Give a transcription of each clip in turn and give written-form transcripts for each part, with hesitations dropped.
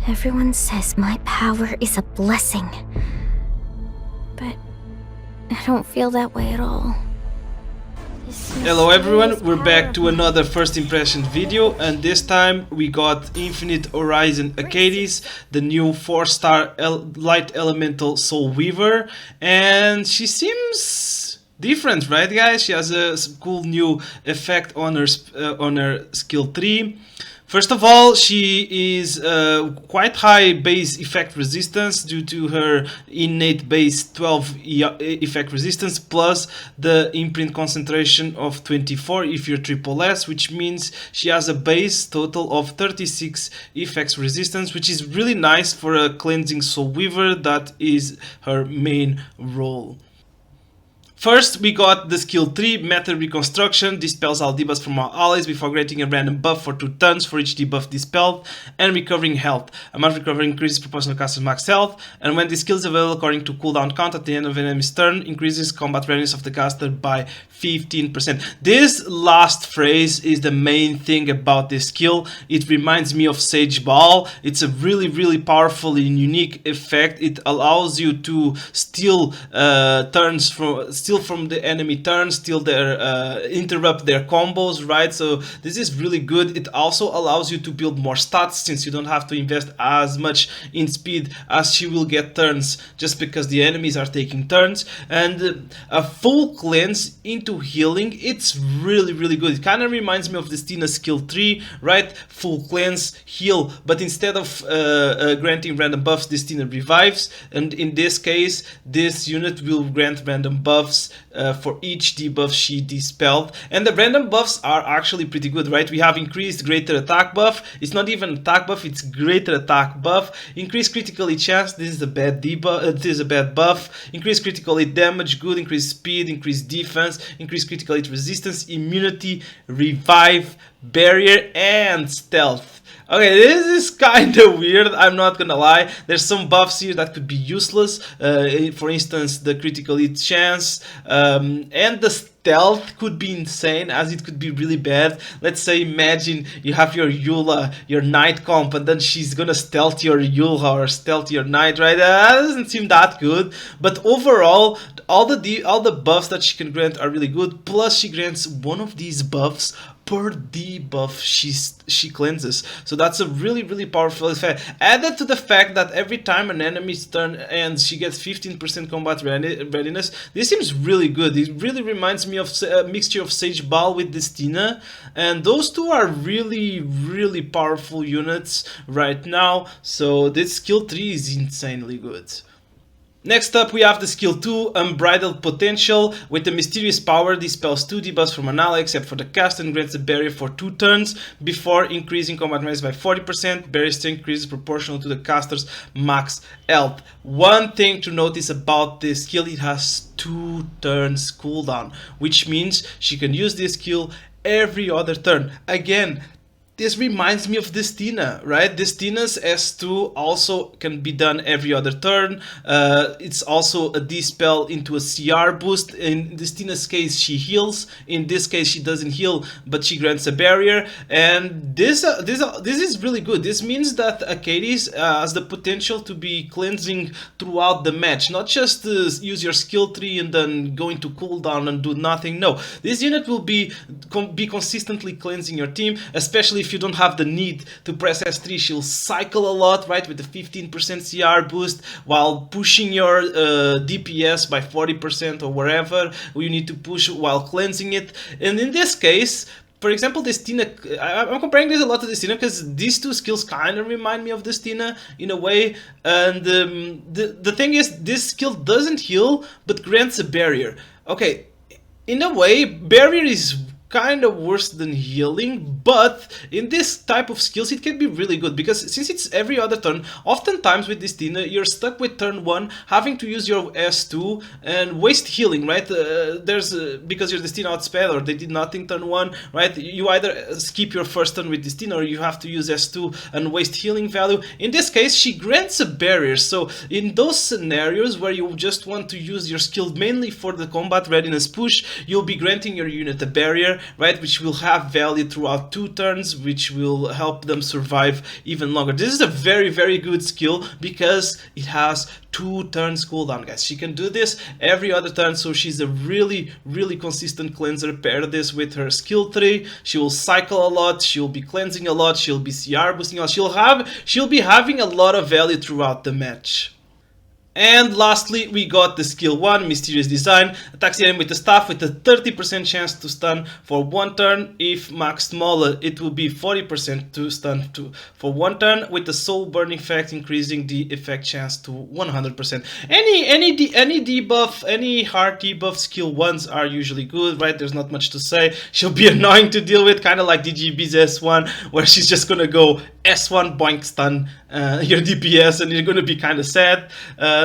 Everyone says my power is a blessing. But I don't feel that way at all. Hello everyone, we're back to another first impression video, and this time we got Infinite Horizon Achates, the new 4-star light elemental soul weaver, and she seems different, right guys? She has a cool new effect on her skill 3. First of all, she is quite high base effect resistance due to her innate base 12 effect resistance plus the imprint concentration of 24 if you're triple S, which means she has a base total of 36 effects resistance, which is really nice for a cleansing soul weaver that is her main role. First, we got the skill 3, Method Reconstruction, dispels all debuffs from all allies before granting a random buff for 2 turns for each debuff dispelled, and recovering health. Amount of recovery increases proportional to caster's max health, and when this skill is available according to cooldown count at the end of an enemy's turn, increases combat readiness of the caster by 15%. This last phrase is the main thing about this skill. It reminds me of Sage Baal. It's a really powerful and unique effect. It allows you to steal turns from the enemy turns, steal their interrupt their combos, right? So this is really good. It also allows you to build more stats since you don't have to invest as much in speed as she will get turns just because the enemies are taking turns. And a full cleanse into healing, it's really good. It kind of reminds me of Destina skill 3, right? Full cleanse, heal, but instead of granting random buffs, Destina revives, and in this case this unit will grant random buffs for each debuff she dispelled, and the random buffs are actually pretty good, right? We have increased greater attack buff. It's not even attack buff, it's greater attack buff. Increased critical hit chance, this is a bad debuff, this is a bad buff. Increased critical hit damage, good. Increased speed, increased defense, increased critical hit resistance, immunity, revive, barrier, and stealth. Okay, this is kind of weird, I'm not gonna lie. There's some buffs here that could be useless, for instance the critical hit chance, and the stealth could be insane, as it could be really bad. Let's say imagine you have your Eula, your knight comp, and then she's gonna stealth your Eula or stealth your knight, right? That doesn't seem that good, but overall all the buffs that she can grant are really good, plus she grants one of these buffs per debuff she cleanses. So that's a really powerful effect. Added to the fact that every time an enemy's turn ends, she gets 15% combat readiness. This seems really good. It really reminds me of a mixture of Sage Baal with Destina, and those two are really powerful units right now. So this skill 3 is insanely good. Next up we have the skill 2, Unbridled Potential. With the mysterious power, dispels 2 debuffs from an ally except for the cast and grants a barrier for 2 turns before increasing combat readiness by 40%. Barrier strength increases proportional to the caster's max health. One thing to notice about this skill, it has 2 turns cooldown, which means she can use this skill every other turn. Again, this reminds me of Destina, right? Destina's S2 also can be done every other turn. It's also a dispel into a CR boost. In Destina's case, she heals. In this case, she doesn't heal, but she grants a barrier. And this is really good. This means that Akates has the potential to be cleansing throughout the match, not just use your skill 3 and then go into cooldown and do nothing. No, this unit will be consistently cleansing your team, especially if you don't have the need to press S3. She'll cycle a lot, right, with the 15% CR boost while pushing your DPS by 40% or wherever you need to push while cleansing it. And in this case, for example, Destina, I'm comparing this a lot to Destina because these two skills kind of remind me of Destina in a way. And the thing is, this skill doesn't heal but grants a barrier. Okay, in a way, barrier is kind of worse than healing, but in this type of skills it can be really good because since it's every other turn, oftentimes with Destina you're stuck with turn 1 having to use your S2 and waste healing, right? Because your Destina outspelled or they did nothing turn 1, right? You either skip your first turn with Destina or you have to use S2 and waste healing value. In this case she grants a barrier, so in those scenarios where you just want to use your skill mainly for the combat readiness push, you'll be granting your unit a barrier, banner, right, which will have value throughout 2 turns, which will help them survive even longer. This is a very, very good skill because it has 2 turns cooldown, guys. She can do this every other turn, so she's a really, really consistent cleanser. Pair this with her skill 3. She will cycle a lot, she'll be cleansing a lot, she'll be CR boosting a lot, she'll be having a lot of value throughout the match. And lastly, we got the skill 1, Mysterious Design. Attacks the enemy with the staff with a 30% chance to stun for 1 turn. If maxed smaller, it will be 40% to stun for 1 turn, with the soul burn effect increasing the effect chance to 100%. Any debuff, any hard debuff skill 1s are usually good, right? There's not much to say. She'll be annoying to deal with, kind of like DGB's S1, where she's just gonna go S1 boink stun your DPS and you're gonna be kind of sad.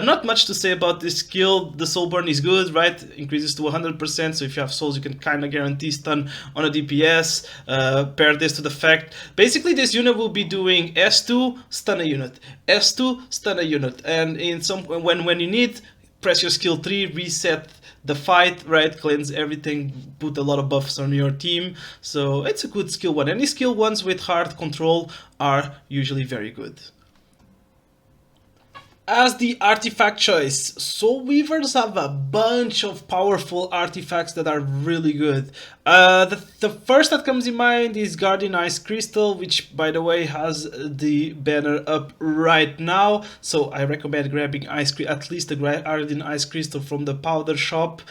Not much to say about this skill. The soul burn is good, right? Increases to 100%, so if you have souls you can kind of guarantee stun on a DPS. Pair this to the fact, basically this unit will be doing S2, stun a unit, S2, stun a unit, and in some when you need, press your skill 3, reset the fight, right, cleanse everything, put a lot of buffs on your team. So it's a good skill 1. Any skill 1s with hard control are usually very good. As the artifact choice, Soul Weavers have a bunch of powerful artifacts that are really good. The first that comes in mind is Guardian Ice Crystal, which by the way has the banner up right now, so I recommend grabbing at least the Guardian Ice Crystal from the powder shop.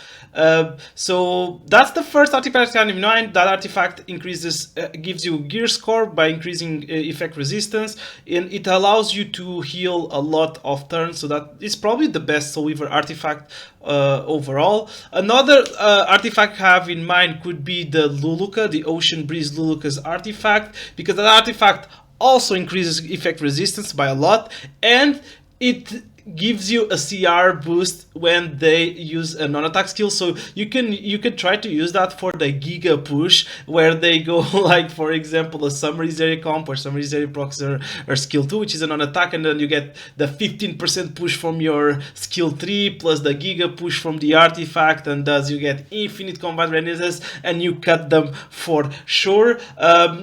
So that's the first artifact that comes in mind. That artifact increases, gives you gear score by increasing effect resistance, and it allows you to heal a lot of turns, so that is probably the best Soul Weaver artifact overall. Another artifact I have in mind could be the Luluka, the Ocean Breeze Luluka's artifact, because that artifact also increases effect resistance by a lot, and it gives you a CR boost when they use a non-attack skill, so you can try to use that for the Giga push, where they go like, for example, a Summary Zeri comp or Summary Zeri procs or skill 2, which is a non-attack, and then you get the 15% push from your skill 3 plus the Giga push from the artifact, and thus you get infinite combat readiness and you cut them for sure.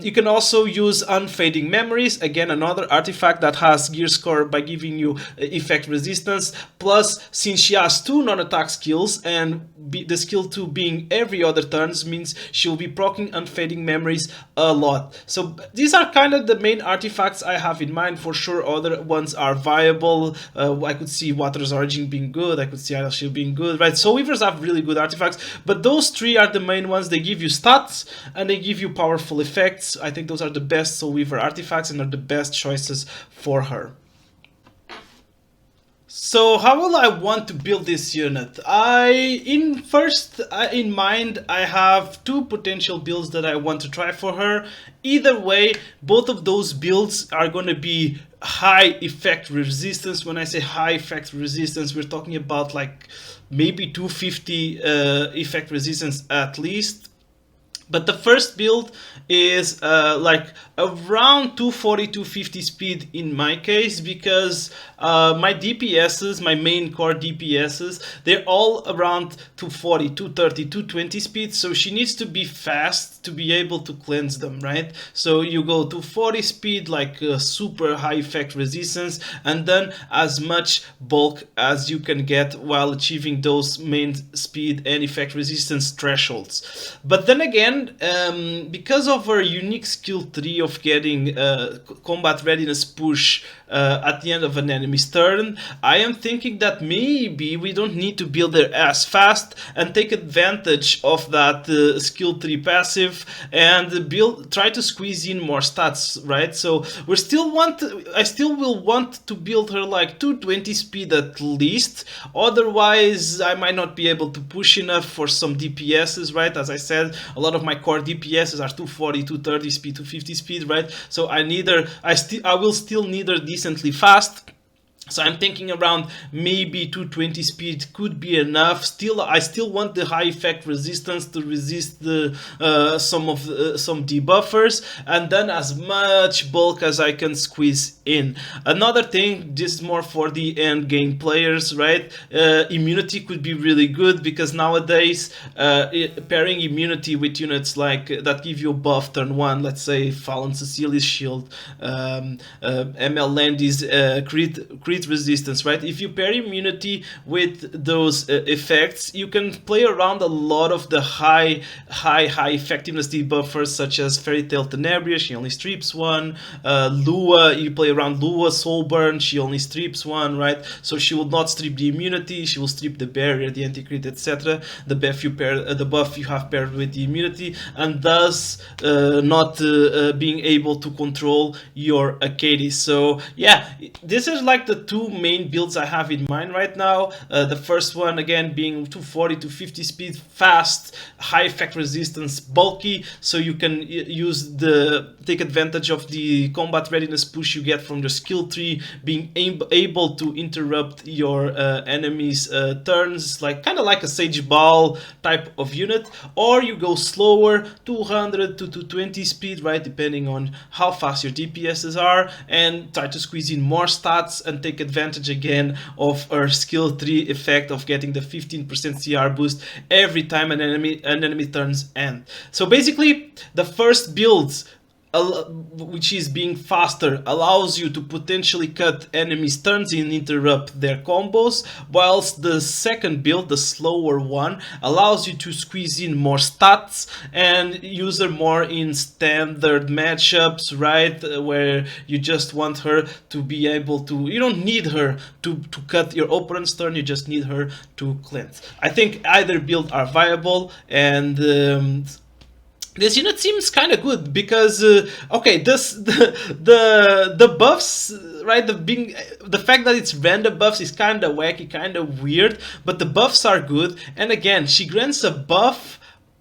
You can also use Unfading Memories, again another artifact that has gear score by giving you effect resistance, plus since she has 2 non-attack skills and the skill 2 being every other turns means she'll be proccing Unfading Memories a lot. So these are kind of the main artifacts I have in mind. For sure other ones are viable. I could see Water's Origin being good, I could see Idle Shield being good, right? Soul Weavers have really good artifacts, but those 3 are the main ones. They give you stats and they give you powerful effects. I think those are the best Soul Weaver artifacts and are the best choices for her. So how will I want to build this unit? In mind I have 2 potential builds that I want to try for her. Either way, both of those builds are going to be high effect resistance. When I say high effect resistance, we're talking about like maybe 250 effect resistance at least. But the first build is like around 240-250 speed in my case, because my DPSs, my main core DPSs, they're all around 240, 230, 220 speed, so she needs to be fast to be able to cleanse them, right? So you go to 40 speed, like super high effect resistance, and then as much bulk as you can get while achieving those main speed and effect resistance thresholds. But then again, because of her unique skill 3 of getting combat readiness push at the end of an enemy's turn, I am thinking that maybe we don't need to build her as fast and take advantage of that skill 3 passive and try to squeeze in more stats, right? So I still will want to build her like 220 speed at least, otherwise I might not be able to push enough for some DPSs, right? As I said, a lot of my core DPSs are 240, 230 speed, 250 speed, right? So I will still need her decently fast. So I'm thinking around maybe 220 speed could be enough. Still, I still want the high effect resistance to resist the some debuffers, and then as much bulk as I can squeeze in. Another thing, this is more for the end game players, right? Immunity could be really good because nowadays pairing immunity with units like that give you a buff turn one, let's say Fallen Cecilia's shield, ML Landy's crit resistance, right? If you pair immunity with those effects, you can play around a lot of the high effectiveness debuffers such as Fairy Tale Tenebria, she only strips one. Lua, you play around Lua Soulburn, she only strips one, right? So she will not strip the immunity, she will strip the barrier, the anti-crit, etc. The buff you have paired with the immunity, and thus not being able to control your Akates. So yeah, this is like the two main builds I have in mind right now. The first one again being 240 to 50 speed, fast, high effect resistance, bulky, so you can take advantage of the combat readiness push you get from your skill tree, being able to interrupt your enemies' turns, like kind of like a Sage Baal type of unit. Or you go slower, 200 to 220 speed, right, depending on how fast your DPSs are, and try to squeeze in more stats and take advantage again of her skill 3 effect of getting the 15% CR boost every time an enemy turns end. So basically the first builds, which is being faster, allows you to potentially cut enemies' turns and interrupt their combos, whilst the second build, the slower one, allows you to squeeze in more stats and use her more in standard matchups, right, where you just want her to be able to, you don't need her to cut your opponent's turn, you just need her to cleanse. I think either build are viable, and this unit seems kind of good because okay, the buffs, right? The fact that it's random buffs is kind of wacky, kind of weird, but the buffs are good. And again, she grants a buff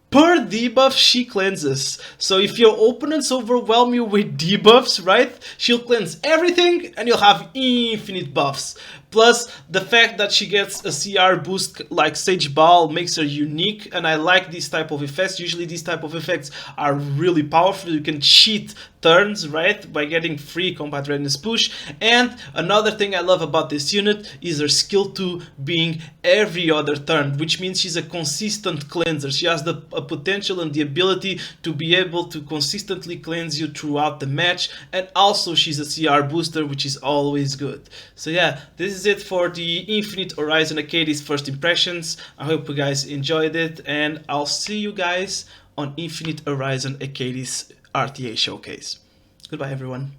per debuff she cleanses. So if your opponents overwhelm you with debuffs, right, she'll cleanse everything and you'll have infinite buffs. Plus, the fact that she gets a CR boost like Sage Baal makes her unique, and I like these type of effects. Usually these type of effects are really powerful. You can cheat turns, right, by getting free combat readiness push. And another thing I love about this unit is her skill 2 being every other turn, which means she's a consistent cleanser. She has the potential and the ability to be able to consistently cleanse you throughout the match, and also she's a CR booster, which is always good. So yeah, this is it for the Infinite Horizon Achates first impressions. I hope you guys enjoyed it, and I'll see you guys on Infinite Horizon Achates RTA Showcase. Goodbye everyone.